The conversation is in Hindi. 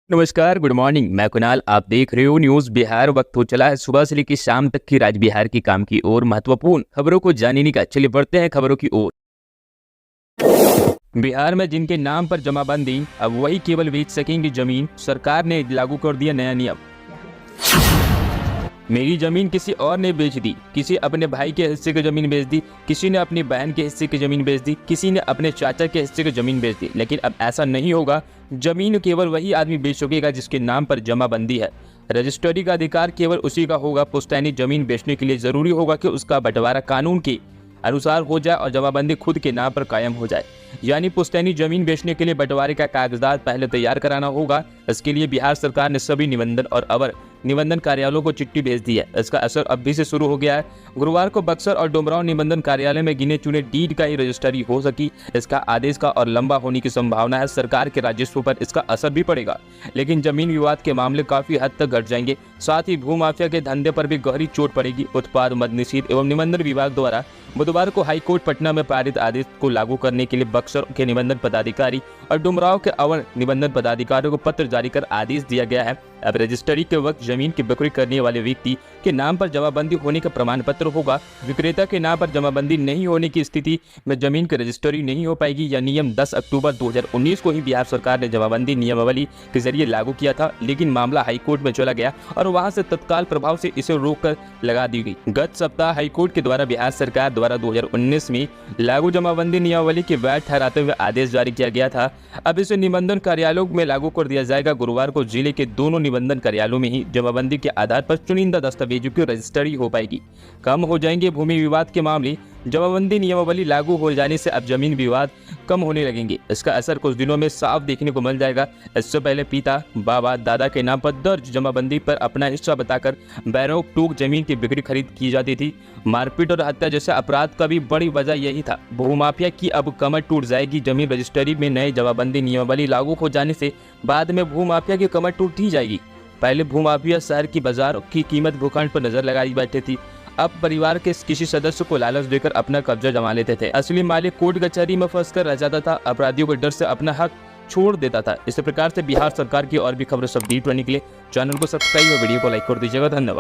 नमस्कार, गुड मॉर्निंग। मैं कुणाल, आप देख रहे हो न्यूज़ बिहार। वक्त हो चला है सुबह से लेकर शाम तक की राज्य बिहार की काम की ओर महत्वपूर्ण खबरों को जानने का। चलिए बढ़ते हैं खबरों की ओर। बिहार में जिनके नाम पर जमाबंदी, अब वही केवल बेच सकेंगे जमीन। सरकार ने लागू कर दिया नया नियम। मेरी जमीन किसी और ने बेच दी। किसी अपने भाई के हिस्से की जमीन बेच दी, किसी ने अपनी बहन के हिस्से की जमीन बेच दी, किसी ने अपने चाचा के हिस्से की जमीन बेच दी। लेकिन अब ऐसा नहीं होगा। जमीन केवल वही आदमी बेच सकेगा जिसके नाम पर जमाबंदी है। रजिस्ट्री का अधिकार केवल उसी का होगा। पुश्तैनी जमीन बेचने के लिए जरूरी होगा कि उसका बंटवारा कानून के अनुसार हो जाए और जमाबंदी खुद के नाम पर कायम हो जाए। यानी पुश्तैनी जमीन बेचने के लिए बंटवारे का कागजात पहले तैयार कराना होगा। इसके लिए बिहार सरकार ने सभी निबंधन और अवर निबंधन कार्यालयों को चिट्ठी भेज दी है। इसका असर अब भी से शुरू हो गया है। गुरुवार को बक्सर और डुमरांव निबंधन कार्यालय में गिने चुने डीड का ही रजिस्ट्री हो सकी। इसका आदेश का और लंबा होने की संभावना है। सरकार के राजस्व पर इसका असर भी पड़ेगा, लेकिन जमीन विवाद के मामले काफी हद तक घट जाएंगे। साथ ही भूमाफिया के धंधे पर भी गहरी चोट पड़ेगी। उत्पाद मद निषेध एवं निबंधन विभाग द्वारा बुधवार को हाईकोर्ट पटना में पारित आदेश को लागू करने के लिए बक्सर के निबंधन पदाधिकारी और डुमरांव के अवर निबंधन पदाधिकारियों को पत्र जारी कर आदेश दिया गया है। अब रजिस्ट्री के वक्त जमीन की बिक्री करने वाले व्यक्ति के नाम पर जमाबंदी होने का प्रमाण पत्र होगा। विक्रेता के नाम पर जमाबंदी नहीं होने की स्थिति में जमीन की रजिस्ट्री नहीं हो पाएगी। यह नियम 10 अक्टूबर 2019 को ही बिहार सरकार ने जमाबंदी नियमावली के जरिए लागू किया था, लेकिन मामला हाईकोर्ट में चला गया और वहां से तत्काल प्रभाव से इसे रोक कर लगा दी गई। गत सप्ताह हाईकोर्ट के द्वारा बिहार सरकार द्वारा 2019 में लागू जमाबंदी नियमावली के वैध ठहराते हुए आदेश जारी किया गया था। अब इसे निबंधन कार्यालयों में लागू कर दिया जाएगा। गुरुवार को जिले के दोनों निबंधन कार्यालयों में ही जमाबंदी के आधार पर चुनिंदा दस्तावेजों की रजिस्ट्री हो पाएगी। कम हो जाएंगे भूमि विवाद के मामले। जमाबंदी नियमावली लागू हो जाने से अब जमीन विवाद कम होने लगेंगे। इसका असर कुछ दिनों में साफ देखने को मिल जाएगा। इससे पहले पिता, बाबा, दादा के नाम पर दर्ज जमाबंदी पर अपना हिस्सा बताकर बैरों टूक जमीन की बिक्री खरीद की जाती थी। मारपीट और हत्या जैसे अपराध का भी बड़ी वजह यही था। भूमाफिया की अब कमर टूट जाएगी। जमीन रजिस्ट्री में नए जमाबंदी नियमावली लागू हो जाने से बाद में भूमाफिया की कमर टूट ही जाएगी। पहले भूमाफिया शहर की बाजार की कीमत भूखंड पर नजर लगाई बैठे थी। अब परिवार के किसी सदस्य को लालच देकर अपना कब्जा जमा लेते थे। असली मालिक कोर्ट कचहरी में फंसकर रह जाता था। अपराधियों के डर से अपना हक छोड़ देता था। इसी प्रकार से बिहार सरकार की और भी खबरें सब डीप रहने के लिए चैनल को सब्सक्राइब और वीडियो को लाइक कर दीजिएगा। धन्यवाद।